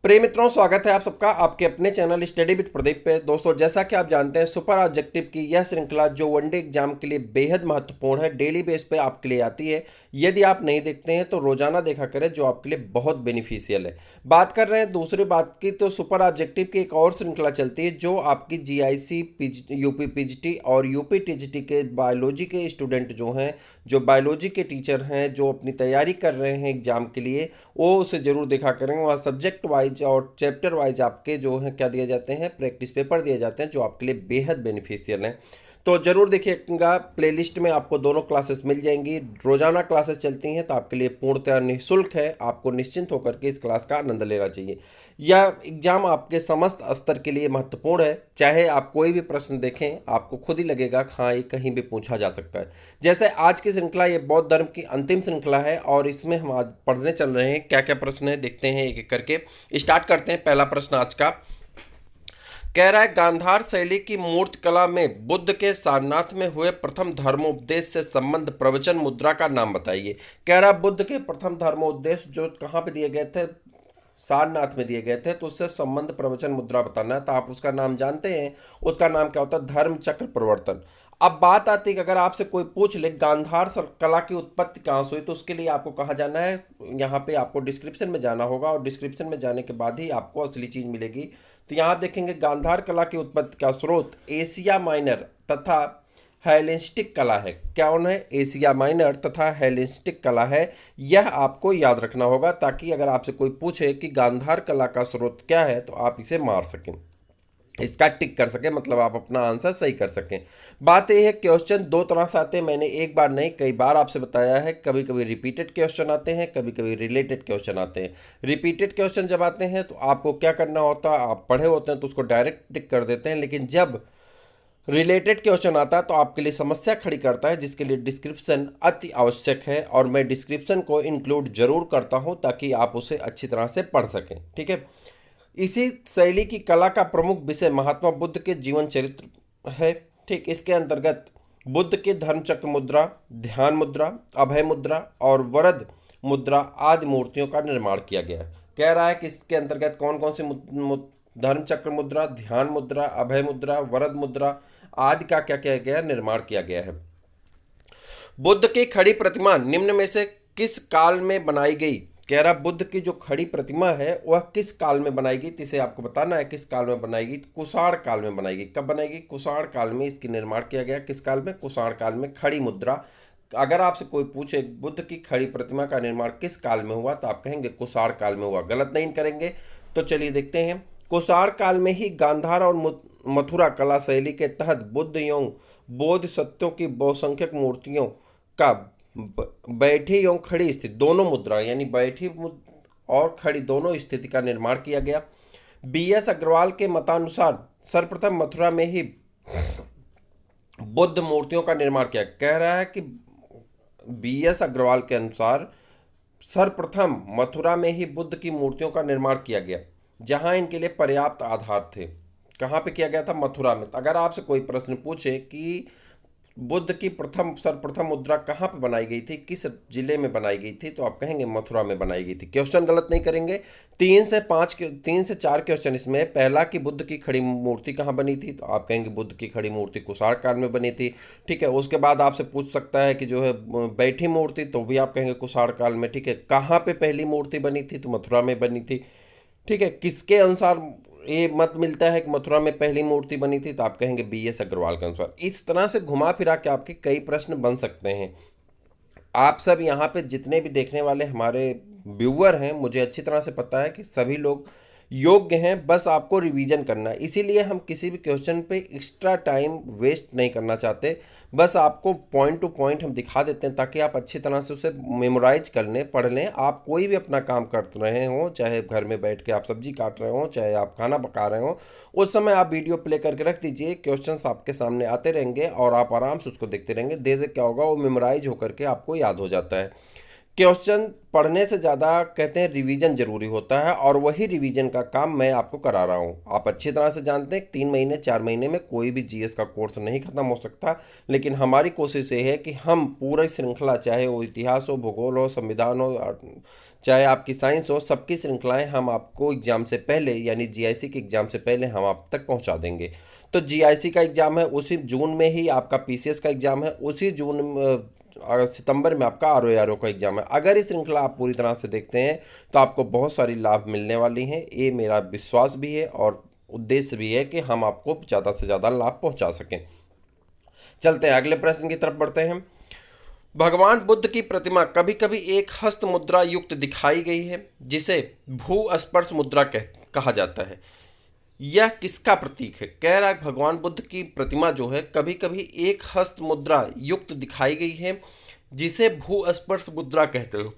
प्रिय मित्रों, स्वागत है आप सबका आपके अपने चैनल स्टडी विद प्रदीप पे। दोस्तों, जैसा कि आप जानते हैं, सुपर ऑब्जेक्टिव की यह श्रृंखला जो वनडे एग्जाम के लिए बेहद महत्वपूर्ण है, डेली बेस पे आपके लिए आती है। यदि आप नहीं देखते हैं तो रोजाना देखा करें, जो आपके लिए बहुत बेनिफिशियल है। बात कर रहे हैं दूसरी बात की, तो सुपर ऑब्जेक्टिव की एक और श्रृंखला चलती है जो आपकी जीआईसी, यूपी पीजीटी और यूपी टीजीटी के बायोलॉजी के स्टूडेंट जो हैं, जो बायोलॉजी के टीचर हैं, जो अपनी तैयारी कर रहे हैं एग्जाम के लिए, वो उसे जरूर देखा करेंगे। वहाँ सब्जेक्ट वाइज और चैप्टर वाइज आपके जो हैं क्या दिए जाते हैं, प्रैक्टिस पेपर दिए जाते हैं, जो आपके लिए बेहद बेनिफिशियल हैं। तो जरूर देखिएगा, प्लेलिस्ट में आपको दोनों क्लासेस मिल जाएंगी। रोजाना क्लासेस चलती हैं, तो आपके लिए पूर्णतः निःशुल्क है। आपको निश्चिंत होकर के इस क्लास का आनंद लेना चाहिए। यह एग्जाम आपके समस्त स्तर के लिए महत्वपूर्ण है। चाहे आप कोई भी प्रश्न देखें, आपको खुद ही लगेगा हाँ, ये कहीं भी पूछा जा सकता है। जैसे आज की श्रृंखला ये बौद्ध धर्म की अंतिम श्रृंखला है, और इसमें हम आज पढ़ने चल रहे हैं। क्या क्या प्रश्न है देखते हैं एक एक करके। स्टार्ट करते हैं। पहला प्रश्न आज का कह रहा है, गांधार शैली की मूर्ति कला में बुद्ध के सारनाथ में हुए प्रथम धर्मोपदेश से संबंध प्रवचन मुद्रा का नाम बताइए। कह रहा है, बुद्ध के प्रथम धर्मोपदेश जो कहाँ पे दिए गए थे, सारनाथ में दिए गए थे, तो उससे संबंध प्रवचन मुद्रा बताना है। तो आप उसका नाम जानते हैं, उसका नाम क्या होता है? धर्म चक्र प्रवर्तन। अब बात आती है कि अगर आपसे कोई पूछ ले गांधार कला की उत्पत्ति कहाँ से हुई, तो उसके लिए आपको कहाँ जाना है? यहाँ पे आपको डिस्क्रिप्शन में जाना होगा, और डिस्क्रिप्शन में जाने के बाद ही आपको असली चीज मिलेगी। तो यहाँ देखेंगे, गांधार कला की उत्पत्ति का स्रोत एशिया माइनर तथा हेलेनिस्टिक कला है। कौन है? एशिया माइनर तथा हेलेनिस्टिक कला है। यह आपको याद रखना होगा, ताकि अगर आपसे कोई पूछे कि गांधार कला का स्रोत क्या है, तो आप इसे मार सकें, इसका टिक कर सकें, मतलब आप अपना आंसर सही कर सकें। बात यह है, क्वेश्चन दो तरह से आते हैं। मैंने एक बार नहीं, कई बार आपसे बताया है। कभी कभी रिपीटेड क्वेश्चन आते हैं, कभी कभी रिलेटेड क्वेश्चन आते हैं। रिपीटेड क्वेश्चन जब आते हैं तो आपको क्या करना होता है, आप पढ़े होते हैं तो उसको डायरेक्ट टिक कर देते हैं। लेकिन जब रिलेटेड क्वेश्चन आता है तो आपके लिए समस्या खड़ी करता है, जिसके लिए डिस्क्रिप्शन अति आवश्यक है, और मैं डिस्क्रिप्शन को इंक्लूड जरूर करता हूं ताकि आप उसे अच्छी तरह से पढ़ सकें। ठीक है। इसी शैली की कला का प्रमुख विषय महात्मा बुद्ध के जीवन चरित्र है। ठीक, इसके अंतर्गत बुद्ध के धर्म चक्र मुद्रा, ध्यान मुद्रा, अभय मुद्रा और वरद मुद्रा आदि मूर्तियों का निर्माण किया गया है। कह रहा है कि इसके अंतर्गत कौन कौन सी धर्म चक्र मुद्रा, ध्यान मुद्रा, अभय मुद्रा, वरद मुद्रा आदि का क्या किया गया, निर्माण किया गया है। बुद्ध की खड़ी प्रतिमा निम्न में से किस काल में बनाई गई? कह रहा, बुद्ध की जो खड़ी प्रतिमा है वह किस काल में बनाई गई, इसे आपको बताना है किस काल में बनाई गई। कुषाण काल में बनाई गई। कब बनाई गई? कुषाण काल में इसकी निर्माण किया गया। किस काल में? कुषाण काल में। खड़ी मुद्रा, अगर आपसे कोई पूछे बुद्ध की खड़ी प्रतिमा का निर्माण किस काल में हुआ, तो आप कहेंगे कुषाण काल में हुआ। गलत नहीं करेंगे। तो चलिए देखते हैं। कुषाण काल में ही गांधार और मथुरा कला शैली के तहत बुद्ध एवं बोधिसत्वों की बहुसंख्यक मूर्तियों का बैठी एवं खड़ी स्थिति दोनों मुद्रा, यानी बैठी और खड़ी दोनों स्थिति का निर्माण किया गया। बीएस अग्रवाल के मतानुसार सर्वप्रथम मथुरा में ही बुद्ध मूर्तियों का निर्माण किया। कह रहा है कि बीएस अग्रवाल के अनुसार सर्वप्रथम मथुरा में ही बुद्ध की मूर्तियों का निर्माण किया गया, जहां इनके लिए पर्याप्त आधार थे। कहाँ पे किया गया था? मथुरा में। तो अगर आपसे कोई प्रश्न पूछे कि बुद्ध की सर्वप्रथम मुद्रा कहाँ पे बनाई गई थी, किस जिले में बनाई गई थी, तो आप कहेंगे मथुरा में बनाई गई थी। क्वेश्चन गलत नहीं करेंगे। 3 से 4 क्वेश्चन इसमें। पहला कि बुद्ध की खड़ी मूर्ति कहाँ बनी थी, तो आप कहेंगे बुद्ध की खड़ी मूर्ति कुषाण काल में बनी थी। ठीक है। उसके बाद आपसे पूछ सकता है कि जो है बैठी मूर्ति, तो भी आप कहेंगे कुषाण काल में। ठीक है। कहाँ पे पहली मूर्ति बनी थी, तो मथुरा में बनी थी। ठीक है। किसके अनुसार ये मत मिलता है कि मथुरा में पहली मूर्ति बनी थी, तो आप कहेंगे बीएस अग्रवाल के अनुसार। इस तरह से घुमा फिरा के आपके कई प्रश्न बन सकते हैं। आप सब यहाँ पे जितने भी देखने वाले हमारे व्यूअर हैं, मुझे अच्छी तरह से पता है कि सभी लोग योग्य हैं, बस आपको रिवीजन करना है। इसीलिए हम किसी भी क्वेश्चन पे एक्स्ट्रा टाइम वेस्ट नहीं करना चाहते, बस आपको पॉइंट टू पॉइंट हम दिखा देते हैं, ताकि आप अच्छी तरह से उसे मेमोराइज कर लें, पढ़ लें। आप कोई भी अपना काम कर रहे हों, चाहे घर में बैठ के आप सब्जी काट रहे हों, चाहे आप खाना पका रहे हों, उस समय आप वीडियो प्ले करके रख दीजिए। क्वेश्चंस आपके सामने आते रहेंगे और आप आराम से उसको देखते रहेंगे। धीरे क्या होगा, वो मेमोराइज होकर के आपको याद हो जाता है। क्वेश्चन पढ़ने से ज़्यादा कहते हैं रिवीजन जरूरी होता है, और वही रिवीजन का काम मैं आपको करा रहा हूँ। आप अच्छी तरह से जानते हैं 3 महीने 4 महीने में कोई भी जीएस का कोर्स नहीं खत्म हो सकता, लेकिन हमारी कोशिश ये है कि हम पूरी श्रृंखला, चाहे वो इतिहास हो, भूगोल हो, संविधान हो, चाहे आपकी साइंस हो, सबकी श्रृंखलाएं हम आपको एग्ज़ाम से पहले यानी जीआईसी के एग्ज़ाम से पहले हम आप तक पहुंचा देंगे। तो जीआईसी का एग्ज़ाम है उसी जून में ही, आपका पीसीएस का एग्ज़ाम है उसी सितंबर में आपका आरओ का एग्ज़ाम है। अगर ये श्रृंखला आप पूरी तरह से देखते हैं तो आपको बहुत सारी लाभ मिलने वाली हैं। ये मेरा विश्वास भी है और उद्देश्य भी है कि हम आपको ज़्यादा से ज़्यादा लाभ पहुंचा सकें। चलते हैं अगले प्रश्न की तरफ बढ़ते हैं। भगवान बुद्ध की प्रतिमा कभी कभी एक हस्त मुद्रा युक्त दिखाई गई है जिसे भू स्पर्श मुद्रा कहा जाता है। यह किसका प्रतीक है? कह रहा है भगवान बुद्ध की प्रतिमा जो है कभी कभी एक हस्त मुद्रा युक्त दिखाई गई है जिसे भू स्पर्श मुद्रा कहते हो।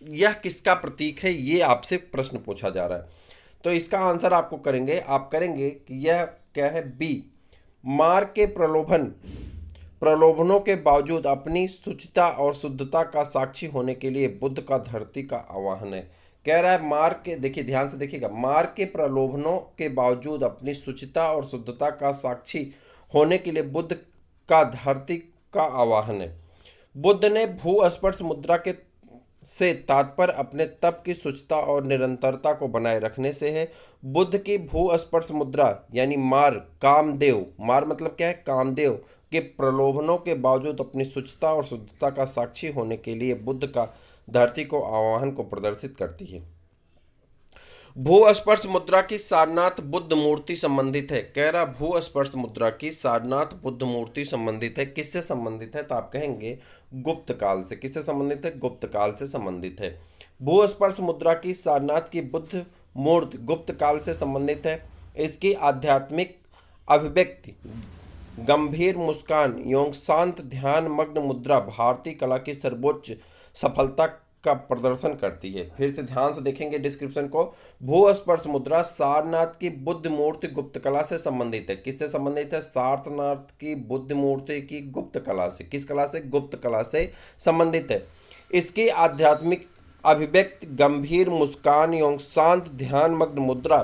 यह किसका प्रतीक है, ये आपसे प्रश्न पूछा जा रहा है। तो इसका आंसर आपको करेंगे, आप करेंगे कि यह क्या है, बी, मार के प्रलोभनों के बावजूद अपनी शुचिता और शुद्धता का साक्षी होने के लिए बुद्ध का धरती का आह्वान है। कह रहा है मार के, देखिए ध्यान से देखिएगा, मार के प्रलोभनों के बावजूद अपनी शुचिता और शुद्धता का साक्षी होने के लिए बुद्ध का धरती का आह्वान है। बुद्ध ने भू स्पर्श मुद्रा के से तात्पर्य अपने तप की शुचिता और निरंतरता को बनाए रखने से है। बुद्ध की भू स्पर्श मुद्रा यानी मार, कामदेव, मार मतलब क्या है, कामदेव के प्रलोभनों के बावजूद अपनी शुचिता और शुद्धता का साक्षी होने के लिए बुद्ध का धरती को आह्वान को प्रदर्शित करती है। भू स्पर्श मुद्रा की सारनाथ बुद्ध मूर्ति संबंधित है। कह रहा भू स्पर्श मुद्रा की सारनाथ बुद्ध मूर्ति संबंधित है। किससे संबंधित है? तो आप कहेंगे गुप्त काल से। किससे संबंधित है? गुप्त काल से संबंधित है। भू स्पर्श मुद्रा की सारनाथ की बुद्ध मूर्ति गुप्त काल से संबंधित है। इसकी आध्यात्मिक अभिव्यक्ति गंभीर मुस्कान एवं शांत ध्यान मग्न मुद्रा भारतीय कला की सर्वोच्च सफलता का प्रदर्शन करती है। फिर से ध्यान से देखेंगे डिस्क्रिप्शन को। भू स्पर्श मुद्रा सारनाथ की बुद्ध मूर्ति गुप्त कला से संबंधित है। किससे संबंधित है? सारनाथ की बुद्ध मूर्ति की गुप्त कला से। किस कला से? गुप्त कला से संबंधित है। इसकी आध्यात्मिक अभिव्यक्ति गंभीर मुस्कान एवं शांत ध्यान मग्न मुद्रा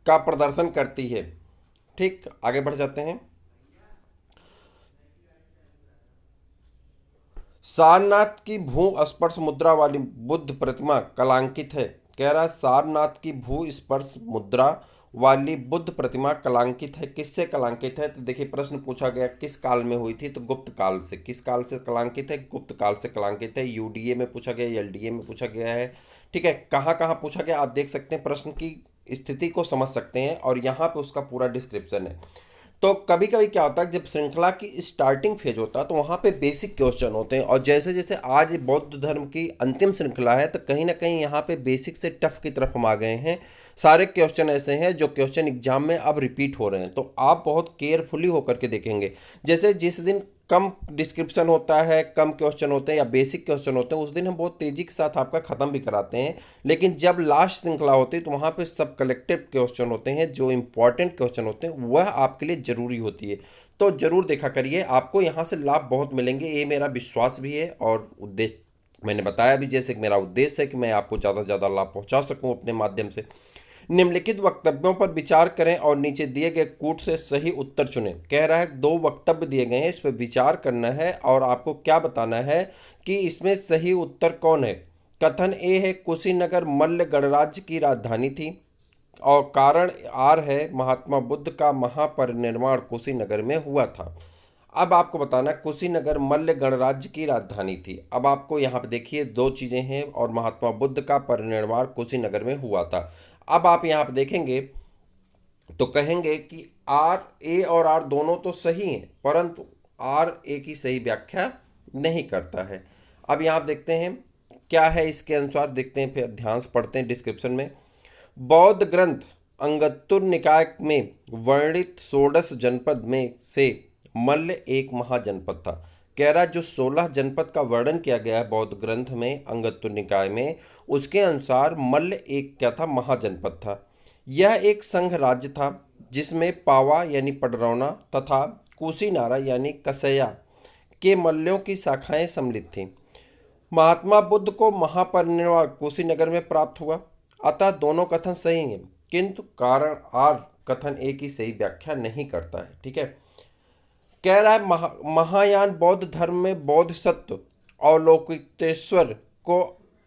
का प्रदर्शन करती है। ठीक, आगे बढ़ जाते हैं। सारनाथ की भू स्पर्श मुद्रा वाली बुद्ध प्रतिमा कलांकित है। कह रहा है सारनाथ की भू स्पर्श मुद्रा वाली बुद्ध प्रतिमा कलांकित है। किससे कलांकित है? तो देखिए प्रश्न पूछा गया किस काल में हुई थी, तो गुप्त काल से। किस काल से कलांकित है? गुप्त काल से कलांकित है। यूडीए में पूछा गया, एलडीए में पूछा गया है। ठीक है, कहाँ कहाँ पूछा गया आप देख सकते हैं, प्रश्न की स्थिति को समझ सकते हैं और यहाँ पे उसका पूरा डिस्क्रिप्शन है। तो कभी कभी क्या होता है, जब श्रृंखला की स्टार्टिंग फेज होता है तो वहाँ पे बेसिक क्वेश्चन होते हैं, और जैसे जैसे आज बौद्ध धर्म की अंतिम श्रृंखला है तो कहीं ना कहीं यहाँ पे बेसिक से टफ की तरफ हम आ गए हैं। सारे क्वेश्चन ऐसे हैं जो क्वेश्चन एग्जाम में अब रिपीट हो रहे हैं, तो आप बहुत केयरफुली होकर के देखेंगे। जैसे जिस दिन कम डिस्क्रिप्शन होता है, कम क्वेश्चन होते हैं या बेसिक क्वेश्चन होते हैं, उस दिन हम बहुत तेज़ी के साथ आपका ख़त्म भी कराते हैं। लेकिन जब लास्ट श्रृंखला होती है तो वहाँ पे सब कलेक्टिव क्वेश्चन होते हैं, जो इंपॉर्टेंट क्वेश्चन होते हैं वह आपके लिए ज़रूरी होती है। तो ज़रूर देखा करिए, आपको यहाँ से लाभ बहुत मिलेंगे, ये मेरा विश्वास भी है। और उद्देश्य मैंने बताया भी, जैसे कि मेरा उद्देश्य है कि मैं आपको ज़्यादा से ज़्यादा लाभ पहुँचा सकूँ अपने माध्यम से। निम्नलिखित वक्तव्यों पर विचार करें और नीचे दिए गए कूट से सही उत्तर चुनें। कह रहा है 2 वक्तव्य दिए गए हैं, इस पर विचार करना है और आपको क्या बताना है कि इसमें सही उत्तर कौन है। कथन ए है कुशीनगर मल्ल गणराज्य की राजधानी थी, और कारण आर है महात्मा बुद्ध का महापरिनिर्वाण कुशीनगर में हुआ था। अब आपको बताना कुशीनगर मल्ल गणराज्य की राजधानी थी। अब आपको यहाँ पे देखिए 2 चीज़ें हैं, और महात्मा बुद्ध का परिनिर्वाण कुशीनगर में हुआ था। अब आप यहाँ पे देखेंगे तो कहेंगे कि आर, ए और आर दोनों तो सही हैं, परंतु आर ए की सही व्याख्या नहीं करता है। अब यहाँ देखते हैं क्या है इसके अनुसार, देखते हैं, फिर ध्यान से पढ़ते हैं डिस्क्रिप्शन में। बौद्ध ग्रंथ अंगुत्तर निकाय में वर्णित 16 जनपद में से मल्ल एक महाजनपद था। कह रहा जो 16 जनपद का वर्णन किया गया है बौद्ध ग्रंथ में अंगुत्तर निकाय में, उसके अनुसार मल्ल एक क्या था, महाजनपद था। यह एक संघ राज्य था जिसमें पावा यानी पडरौना तथा कुशीनारा यानी कसया के मल्लों की शाखाएं सम्मिलित थीं। महात्मा बुद्ध को महापरिनिर्वाण कुशीनगर में प्राप्त हुआ, अतः दोनों कथन सही हैं, किंतु कारण आर कथन ए की सही व्याख्या नहीं करता है। ठीक है, कह रहा है महायान बौद्ध धर्म में बोधिसत्व अवलोकितेश्वर को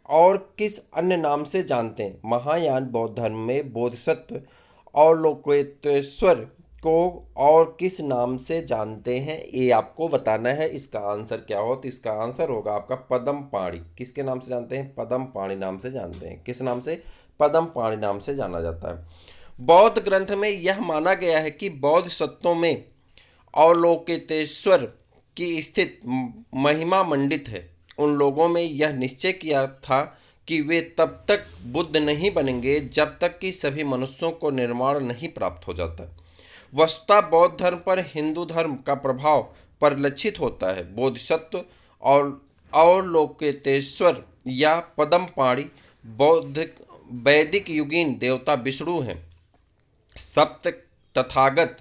और किस अन्य नाम से जानते हैं? महायान बौद्ध धर्म में बोधिसत्व अवलोकितेश्वर को और किस नाम से जानते हैं, ये आपको बताना है। इसका आंसर क्या हो? तो इसका आंसर होगा आपका पद्म पाणि। किसके नाम से जानते हैं? पद्म पाणि नाम से जानते हैं। किस नाम से? पद्म पाणि नाम से जाना जाता है। बौद्ध ग्रंथ में यह माना गया है कि बौद्ध सत्वों में अवलोकितेश्वर की स्थित महिमा मंडित है। उन लोगों में यह निश्चय किया था कि वे तब तक बुद्ध नहीं बनेंगे जब तक कि सभी मनुष्यों को निर्वाण नहीं प्राप्त हो जाता। वस्तुतः बौद्ध धर्म पर हिंदू धर्म का प्रभाव परिलक्षित होता है। बोधिसत्व और अवलोकितेश्वर या पद्मपाणि बौद्ध वैदिक युगीन देवता विष्णु हैं। सप्त तथागत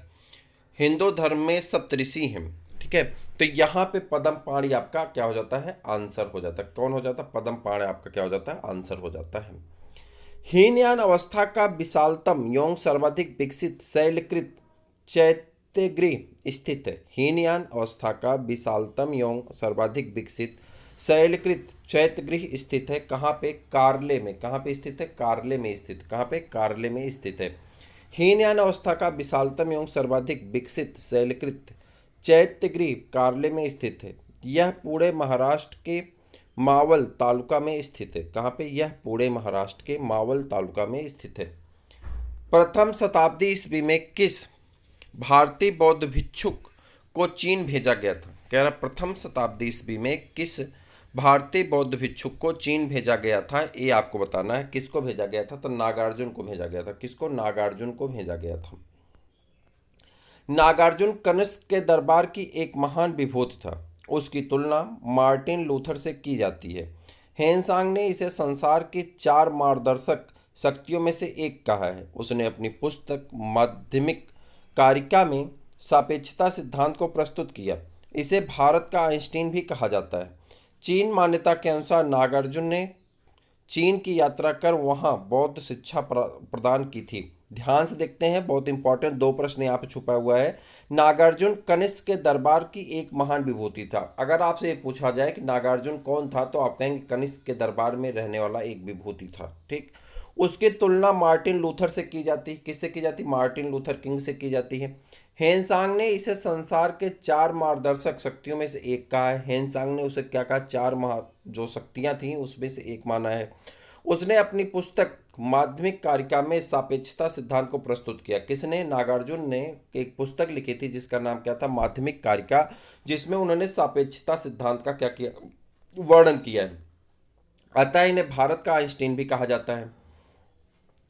हिंदू धर्म में सप्तऋषि हैं। ठीक है, तो यहाँ पे पद्मपाणि आपका क्या हो जाता है? आंसर हो जाता है। कौन हो जाता है? पद्मपाणि आपका क्या हो जाता है? आंसर हो जाता है। हीनयान अवस्था का विशालतम एवं सर्वाधिक विकसित शैलकृत चैत्यगृह स्थित है। हीनयान अवस्था का विशालतम एवं सर्वाधिक विकसित शैलकृत चैत्यगृह स्थित है। कहाँ पे? कार्ले में। कहाँ पे स्थित है? कार्ले में स्थित। कहाँ पे? कार्ले में स्थित है। हीनयान अवस्था का विशालतम एवं सर्वाधिक विकसित शैलकृत चैत्यगृह कार्ले में स्थित है। यह पूरे महाराष्ट्र के मावल तालुका में स्थित है। कहाँ पे? यह पूरे महाराष्ट्र के मावल तालुका में स्थित है। प्रथम शताब्दी ईस्वी में किस भारतीय बौद्ध भिक्षुक को चीन भेजा गया था? कह रहा प्रथम शताब्दी ईस्वी में किस भारतीय बौद्ध भिक्षुक को चीन भेजा गया था, ये आपको बताना है। किसको भेजा गया था? तो नागार्जुन को भेजा गया था। किसको? नागार्जुन को भेजा गया था। नागार्जुन कनिष्क के दरबार की एक महान विभूति था। उसकी तुलना मार्टिन लूथर से की जाती है। हेनसांग ने इसे संसार की 4 मार्गदर्शक शक्तियों में से एक कहा है। उसने अपनी पुस्तक माध्यमिक कारिका में सापेक्षता सिद्धांत को प्रस्तुत किया। इसे भारत का आइंस्टीन भी कहा जाता है। चीन मान्यता के अनुसार नागार्जुन ने चीन की यात्रा कर वहां बौद्ध शिक्षा प्रदान की थी। ध्यान से देखते हैं, बहुत इंपॉर्टेंट 2 प्रश्न यहाँ पे छुपा हुआ है। नागार्जुन कनिष्क के दरबार की एक महान विभूति था। अगर आपसे ये पूछा जाए कि नागार्जुन कौन था, तो आप कहेंगे कनिष्क के दरबार में रहने वाला एक विभूति था। ठीक, उसकी तुलना मार्टिन लूथर से की जाती है। किससे की जाती? मार्टिन लूथर किंग से की जाती है। हेनसांग ने इसे संसार के 4 मार्गदर्शक शक्तियों में से एक कहा है। हेनसांग ने उसे क्या कहा? 4 जो शक्तियां थी उसमें से एक माना है। उसने अपनी पुस्तक माध्यमिक कारिका में सापेक्षता सिद्धांत को प्रस्तुत किया। किसने? नागार्जुन ने एक पुस्तक लिखी थी जिसका नाम क्या था? माध्यमिक कारिका, जिसमें उन्होंने सापेक्षता सिद्धांत का क्या किया? वर्णन किया है। अतः इन्हें भारत का आइंस्टीन भी कहा जाता है।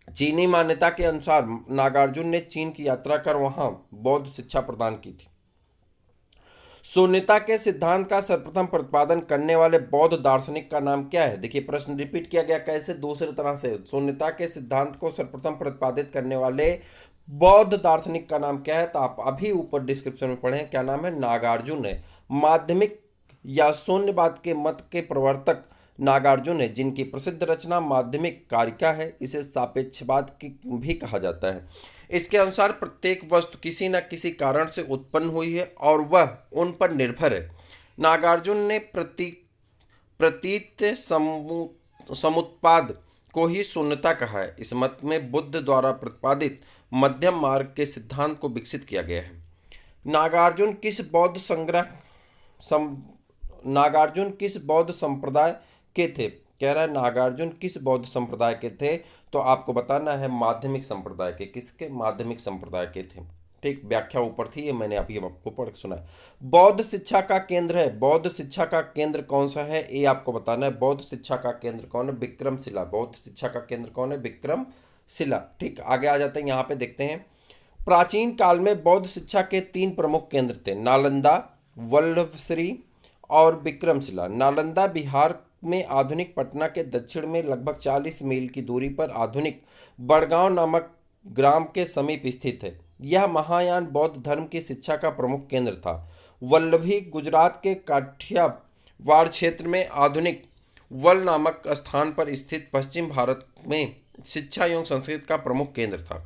चीनी मान्यता के अनुसार नागार्जुन ने चीन की यात्रा कर वहां बौद्ध शिक्षा प्रदान की थी। शून्यता के सिद्धांत का सर्वप्रथम प्रतिपादन करने वाले बौद्ध दार्शनिक का नाम क्या है? देखिए, प्रश्न रिपीट किया गया कैसे? दूसरे तरह से। शून्यता के सिद्धांत को सर्वप्रथम प्रतिपादित करने वाले बौद्ध दार्शनिक का नाम क्या है? तो आप अभी ऊपर डिस्क्रिप्शन में पढ़ें, क्या नाम है? नागार्जुन है। माध्यमिक या शून्यवाद के मत के प्रवर्तक नागार्जुन है, जिनकी प्रसिद्ध रचना माध्यमिक कारिका है। इसे सापेक्षवाद की भी कहा जाता है। इसके अनुसार प्रत्येक वस्तु किसी न किसी कारण से उत्पन्न हुई है और वह उन पर निर्भर है। नागार्जुन ने प्रतीत समुत्पाद को ही शून्यता कहा है। इस मत में बुद्ध द्वारा प्रतिपादित मध्यम मार्ग के सिद्धांत को विकसित किया गया है। नागार्जुन किस बौद्ध संप्रदाय के थे? कह रहा है नागार्जुन किस बौद्ध संप्रदाय के थे? तो आपको बताना है माध्यमिक संप्रदाय के। किसके? माध्यमिक संप्रदाय के थे। ठीक, व्याख्या ऊपर थी, ये मैंने अभी आपको पढ़ सुना है। बौद्ध शिक्षा का केंद्र है। बौद्ध शिक्षा का केंद्र कौन सा है, ये आपको बताना है। बौद्ध शिक्षा का केंद्र कौन है? विक्रमशिला। बौद्ध शिक्षा का केंद्र कौन है? विक्रमशिला। ठीक, आगे आ जाते हैं, यहाँ पे देखते हैं। प्राचीन काल में बौद्ध शिक्षा के 3 प्रमुख केंद्र थे, नालंदा, वल्लभश्री और विक्रमशिला। नालंदा बिहार में आधुनिक पटना के दक्षिण में लगभग 40 मील की दूरी पर आधुनिक बड़गांव नामक ग्राम के समीप स्थित है। यह महायान बौद्ध धर्म की शिक्षा का प्रमुख केंद्र था। वल्लभी गुजरात के काठियावाड़ क्षेत्र में आधुनिक वल नामक स्थान पर स्थित पश्चिम भारत में शिक्षा एवं संस्कृत का प्रमुख केंद्र था।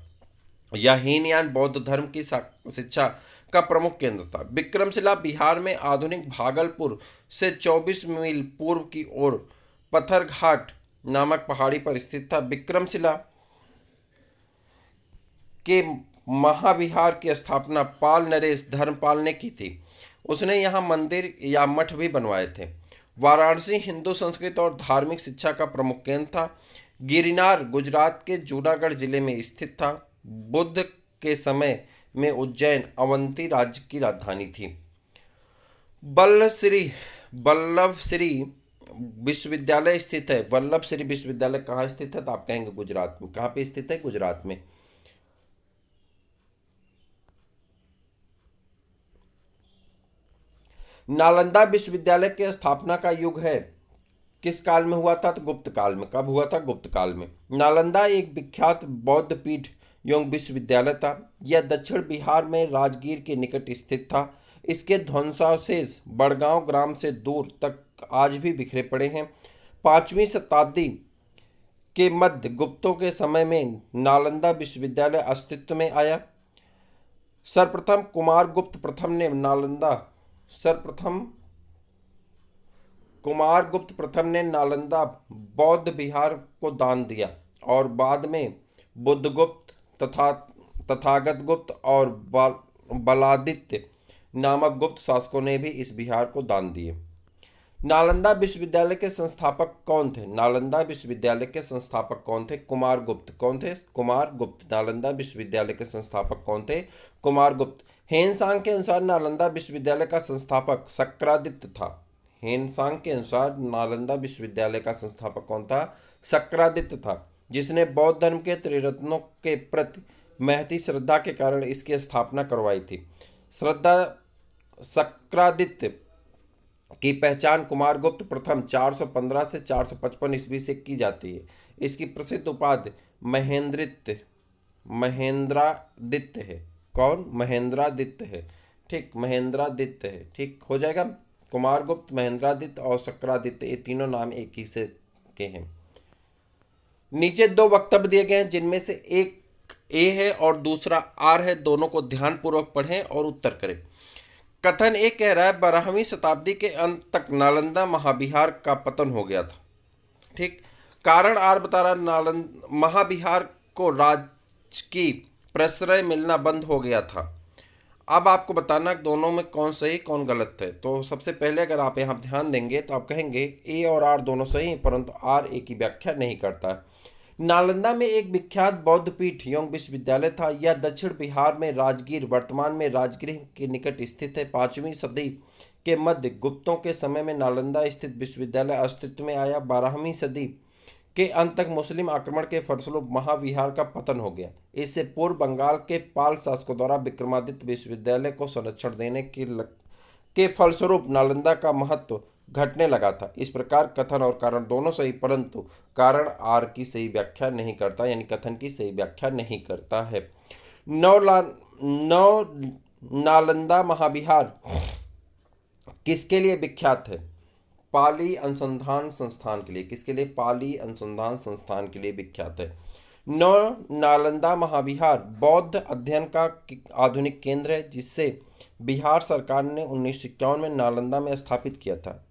यह हीनयान बौद्ध धर्म की शिक्षा का प्रमुख केंद्र था। विक्रमशिला बिहार में आधुनिक भागलपुर से 24 मील पूर्व की ओर पत्थरघाट नामक पहाड़ी पर स्थित था। विक्रमशिला के महाविहार की स्थापना पाल नरेश धर्मपाल ने की थी। उसने यहाँ मंदिर या मठ भी बनवाए थे। वाराणसी हिंदू संस्कृति और धार्मिक शिक्षा का प्रमुख केंद्र था। गिरनार गुजरात के जूनागढ़ जिले में स्थित था। बुद्ध के समय में उज्जैन अवंती राज्य की राजधानी थी। वल्लभ श्री विश्वविद्यालय स्थित है। वल्लभ श्री विश्वविद्यालय कहाँ स्थित है? तो आप कहेंगे गुजरात में। कहाँ पे स्थित है? गुजरात में। नालंदा विश्वविद्यालय की स्थापना का युग है किस काल में हुआ था? तो गुप्त काल में। कब हुआ था? गुप्त काल में। नालंदा एक विख्यात बौद्ध पीठ एवं विश्वविद्यालय था। यह दक्षिण बिहार में राजगीर के निकट स्थित था। इसके ध्वंसावशेष बड़गांव ग्राम से दूर तक आज भी बिखरे पड़े हैं। 5वीं शताब्दी के मध्य गुप्तों के समय में नालंदा विश्वविद्यालय अस्तित्व में आया। सर्वप्रथम कुमारगुप्त प्रथम ने नालंदा बौद्ध विहार को दान दिया और बाद में बुद्धगुप्त तथा तथागत गुप्त और बलादित्य नामक गुप्त शासकों ने भी इस विहार को दान दिए। नालंदा विश्वविद्यालय के संस्थापक कौन थे? नालंदा विश्वविद्यालय के संस्थापक कौन थे? कुमारगुप्त। कौन थे? कुमारगुप्त। नालंदा विश्वविद्यालय के संस्थापक कौन थे? कुमारगुप्त। हेनसांग के अनुसार नालंदा विश्वविद्यालय का संस्थापक शक्रादित्य था। हेनसांग के अनुसार नालंदा विश्वविद्यालय का संस्थापक कौन था? शक्रादित्य था, जिसने बौद्ध धर्म के त्रिरत्नों के प्रति महती श्रद्धा के कारण इसकी स्थापना करवाई थी। शक्रादित्य की पहचान कुमारगुप्त प्रथम 415 से 455 ईस्वी से की जाती है। इसकी प्रसिद्ध उपाधि महेंद्रादित्य है। कौन? महेंद्रादित्य है। ठीक, महेंद्रादित्य है। ठीक हो जाएगा। कुमारगुप्त, महेंद्रादित्य और शक्रादित्य, ये तीनों नाम एक ही से के हैं। नीचे दो वक्तव्य दिए गए हैं, जिनमें से एक ए है और दूसरा आर है। दोनों को ध्यानपूर्वक पढ़ें और उत्तर करें। कथन ए कह रहा है 12वीं शताब्दी के अंत तक नालंदा महाविहार का पतन हो गया था। ठीक। कारण आर बता रहा, नालंदा महाविहार को राजकीय प्रश्रय मिलना बंद हो गया था। अब आपको बताना दोनों में कौन सही कौन गलत है। तो सबसे पहले अगर आप यहाँ ध्यान देंगे तो आप कहेंगे ए और आर दोनों सही हैं, परंतु आर ए की व्याख्या नहीं करता है। नालंदा में एक विख्यात बौद्ध पीठ एवं विश्वविद्यालय था। यह दक्षिण बिहार में राजगीर, वर्तमान में राजगीर के निकट स्थित है। 5वीं सदी के मध्य गुप्तों के समय में नालंदा स्थित विश्वविद्यालय अस्तित्व में आया। 12वीं सदी के अंत तक मुस्लिम आक्रमण के फलस्वरूप महाविहार का पतन हो गया। इससे पूर्व बंगाल के पाल शासकों द्वारा विक्रमादित्य विश्वविद्यालय को संरक्षण देने के फलस्वरूप नालंदा का महत्व घटने लगा था। इस प्रकार कथन और कारण दोनों सही, परंतु कारण आर की सही व्याख्या नहीं करता, यानी कथन की सही व्याख्या नहीं करता है। नौ नालंदा महाविहार किसके लिए विख्यात है? पाली अनुसंधान संस्थान के लिए। किसके लिए? पाली अनुसंधान संस्थान के लिए विख्यात है। नौ नालंदा महाविहार बौद्ध अध्ययन का आधुनिक केंद्र है, जिससे बिहार सरकार ने 1951 में नालंदा में स्थापित किया था।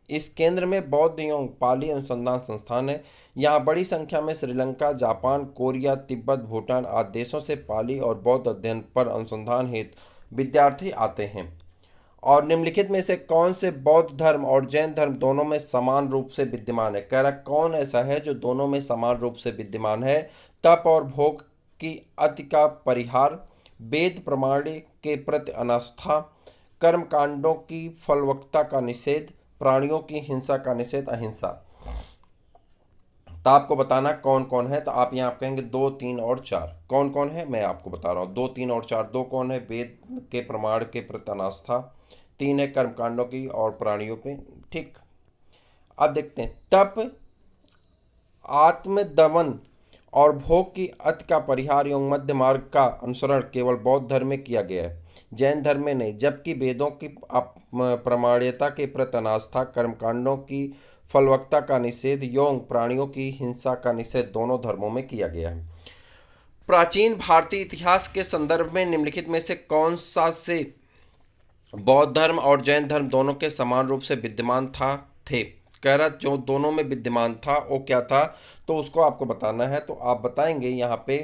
इस केंद्र में बौद्ध एवं पाली अनुसंधान संस्थान है। यहाँ बड़ी संख्या में श्रीलंका, जापान, कोरिया, तिब्बत, भूटान आदि देशों से पाली और बौद्ध अध्ययन पर अनुसंधान हेतु विद्यार्थी आते हैं। और निम्नलिखित में से कौन से बौद्ध धर्म और जैन धर्म दोनों में समान रूप से विद्यमान है? कह रहा कौन ऐसा है जो दोनों में समान रूप से विद्यमान है? तप और भोग की अति का परिहार, वेद प्रमाण के प्रति अनास्था, कर्म कांडों की फलवत्ता का निषेध, प्राणियों की हिंसा का निषेध, अहिंसा। तो आपको बताना कौन कौन है। तो आप यहाँ कहेंगे 2, 3 और 4। कौन कौन है मैं आपको बता रहा हूँ। 2, 3 और 4। 2 कौन है? वेद के प्रमाण के प्रति अनास्था, 3 है कर्मकांडों की और प्राणियों पे। ठीक। अब देखते हैं। तप, आत्मदमन और भोग की अति का परिहार एवं मध्य मार्ग का अनुसरण केवल बौद्ध धर्म में किया गया है, जैन धर्म में नहीं। जबकि वेदों की प्रमाण्यता के प्रति अनास्था, कर्मकांडों की फलवत्ता का निषेध एवं प्राणियों की हिंसा का निषेध दोनों धर्मों में किया गया है। प्राचीन भारतीय इतिहास के संदर्भ में निम्नलिखित में से कौन सा से बौद्ध धर्म और जैन धर्म दोनों के समान रूप से विद्यमान था थे। कह रहा जो दोनों में विद्यमान था वो क्या था, तो उसको आपको बताना है। तो आप बताएंगे यहाँ पे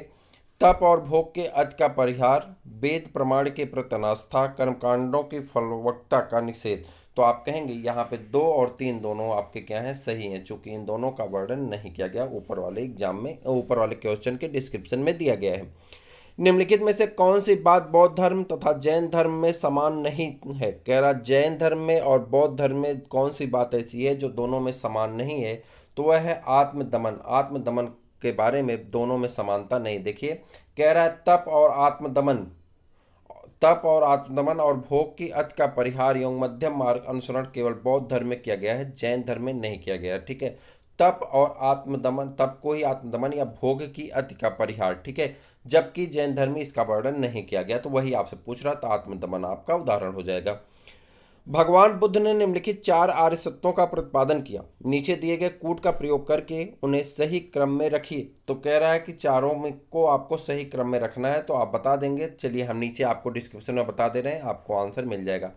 तप और भोग के अति का परिहार, वेद प्रमाण के प्रति अनास्था, कर्मकांडों की फलवत्ता का निषेध। तो आप कहेंगे यहाँ पे 2 और 3 दोनों आपके क्या हैं, सही हैं, चूंकि इन दोनों का वर्णन नहीं किया गया ऊपर वाले एग्जाम में, ऊपर वाले क्वेश्चन के डिस्क्रिप्शन में दिया गया है। निम्नलिखित में से कौन सी बात बौद्ध धर्म तथा जैन धर्म में समान नहीं है। कह रहा जैन धर्म में और बौद्ध धर्म में कौन सी बात ऐसी है जो दोनों में समान नहीं है, तो वह है आत्मदमन। आत्मदमन के बारे में दोनों में समानता नहीं। देखिए कह रहा है तप और आत्मदमन और भोग की अति का परिहार एवं मध्यम मार्ग अनुसरण केवल बौद्ध धर्म में किया गया है, जैन धर्म में नहीं किया गया है। ठीक है, तप और आत्मदमन, तप को ही आत्मदमन या भोग की अति का परिहार, ठीक है, जबकि जैन धर्म में इसका वर्णन नहीं किया गया। तो वही आपसे पूछ रहा था, आत्मदमन आपका उदाहरण हो जाएगा। भगवान बुद्ध ने निम्नलिखित 4 आर्य सत्यों का प्रतिपादन किया, नीचे दिए गए कूट का प्रयोग करके उन्हें सही क्रम में रखिए। तो कह रहा है कि चारों में को आपको सही क्रम में रखना है, तो आप बता देंगे। चलिए हम नीचे आपको डिस्क्रिप्शन में बता दे रहे हैं, आपको आंसर मिल जाएगा।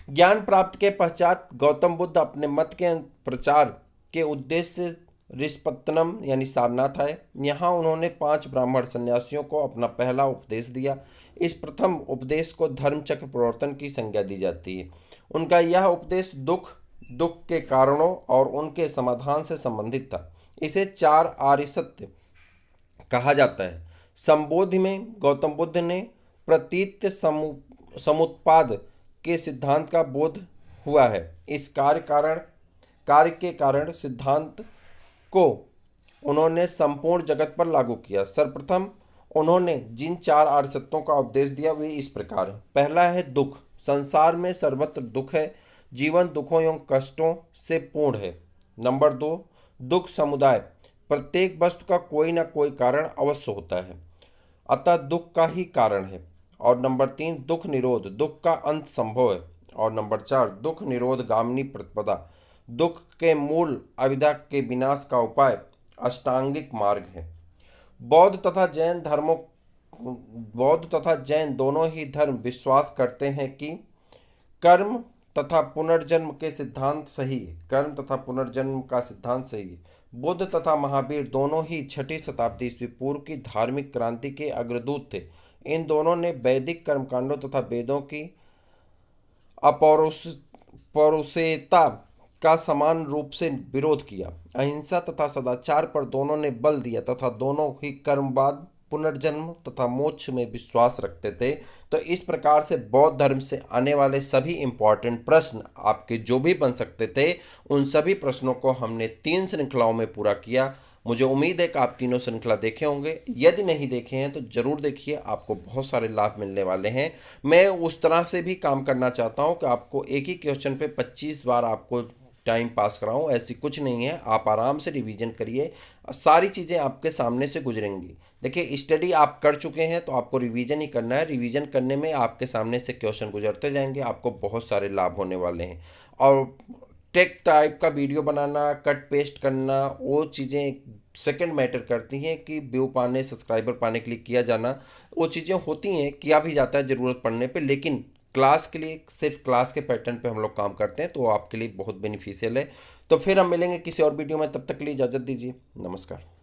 ज्ञान प्राप्त के पश्चात गौतम बुद्ध अपने मत के प्रचार के उद्देश्य से ऋषपत्तनम यानी सारनाथ आए। यहाँ उन्होंने 5 ब्राह्मण सन्यासियों को अपना पहला उपदेश दिया। इस प्रथम उपदेश को धर्मचक्र प्रवर्तन की संज्ञा दी जाती है। उनका यह उपदेश दुख के कारणों और उनके समाधान से संबंधित था। इसे 4 आर्य सत्य कहा जाता है। संबोधि में गौतम बुद्ध ने प्रतीत समुत्पाद के सिद्धांत का बोध हुआ है। इस कार्य के कारण सिद्धांत को उन्होंने संपूर्ण जगत पर लागू किया। सर्वप्रथम उन्होंने जिन 4 आर्य सत्यों का उपदेश दिया वे इस प्रकार हैं। पहला है दुख। संसार में सर्वत्र दुख है, जीवन दुखों एवं कष्टों से पूर्ण है। नंबर 2, दुख समुदाय। प्रत्येक वस्तु का कोई ना कोई कारण अवश्य होता है, अतः दुख का ही कारण है। और नंबर 3, दुख निरोध। दुख का अंत संभव है। और नंबर 4, दुख निरोध गामिनी प्रतिपदा। दुख के मूल अविद्या के विनाश का उपाय अष्टांगिक मार्ग है। बौद्ध तथा जैन दोनों ही धर्म विश्वास करते हैं कि कर्म तथा पुनर्जन्म के सिद्धांत सही है। कर्म तथा पुनर्जन्म का सिद्धांत सही है। बुद्ध तथा महावीर दोनों ही 6ठी शताब्दी ईस्वी पूर्व की धार्मिक क्रांति के अग्रदूत थे। इन दोनों ने वैदिक कर्मकांडों तथा वेदों की अपौरुषेयता का समान रूप से विरोध किया। अहिंसा तथा सदाचार पर दोनों ने बल दिया तथा दोनों ही कर्मवाद, पुनर्जन्म तथा मोक्ष में विश्वास रखते थे। तो इस प्रकार से बौद्ध धर्म से आने वाले सभी इंपॉर्टेंट प्रश्न आपके जो भी बन सकते थे, उन सभी प्रश्नों को हमने 3 श्रृंखलाओं में पूरा किया। मुझे उम्मीद है कि आप तीनों श्रृंखला देखे होंगे। यदि नहीं देखे हैं तो ज़रूर देखिए, आपको बहुत सारे लाभ मिलने वाले हैं। मैं उस तरह से भी काम करना चाहता हूं कि आपको एक ही क्वेश्चन पे 25 बार आपको टाइम पास कराऊं, ऐसी कुछ नहीं है। आप आराम से रिवीजन करिए, सारी चीज़ें आपके सामने से गुजरेंगी। देखिए स्टडी आप कर चुके हैं तो आपको रिवीजन ही करना है। रिवीजन करने में आपके सामने से क्वेश्चन गुजरते जाएंगे, आपको बहुत सारे लाभ होने वाले हैं। और टेक टाइप का वीडियो बनाना, कट पेस्ट करना, वो चीज़ें सेकंड मैटर करती हैं कि व्यू पाने, सब्सक्राइबर पाने के लिए किया जाना, वो चीज़ें होती हैं, किया भी जाता है ज़रूरत पड़ने पे। लेकिन क्लास के लिए सिर्फ क्लास के पैटर्न पे हम लोग काम करते हैं, तो वो आपके लिए बहुत बेनिफिशियल है। तो फिर हम मिलेंगे किसी और वीडियो में, तब तक के लिए इजाज़त दीजिए। नमस्कार।